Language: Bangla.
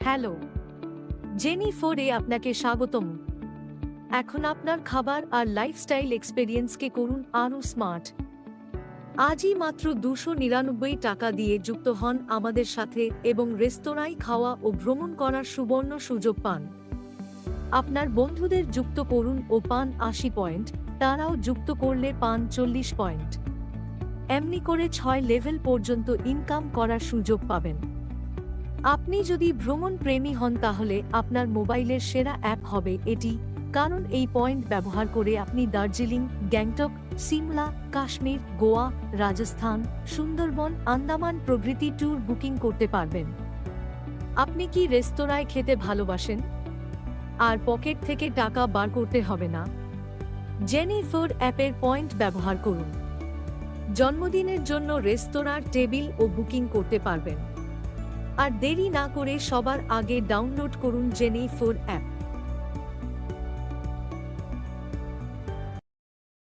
হ্যালো, জেনিফোরে আপনাকে স্বাগতম। এখন আপনার খাবার আর লাইফস্টাইল এক্সপেরিয়েন্সকে করুন আরও স্মার্ট। আজই মাত্র 299 টাকা দিয়ে যুক্ত হন আমাদের সাথে এবং রেস্তোরাঁয় খাওয়া ও ভ্রমণ করার সুবর্ণ সুযোগ পান। আপনার বন্ধুদের যুক্ত করুন ও পান 80 পয়েন্ট, তারাও যুক্ত করলে পান 40 পয়েন্ট। এমনি করে 6 লেভেল পর্যন্ত ইনকাম করার সুযোগ পাবেন। আপনি যদি ভ্রমণ প্রেমী হন তাহলে আপনার মোবাইলের সেরা অ্যাপ হবে এটি, কারণ এই পয়েন্ট ব্যবহার করে আপনি দার্জিলিং, গ্যাংটক, সিমলা, কাশ্মীর, গোয়া, রাজস্থান, সুন্দরবন, আন্দামান প্রভৃতি ট্যুর বুকিং করতে পারবেন। আপনি কি রেস্তোরাঁয় খেতে ভালোবাসেন? আর পকেট থেকে টাকা বার করতে হবে না? জেনিফোর অ্যাপের পয়েন্ট ব্যবহার করুন। জন্মদিনের জন্য রেস্তোরাঁর টেবিল ও বুকিং করতে পারবেন। আর দেরি না করে সবার আগে ডাউনলোড করুন জেনিফোর অ্যাপ।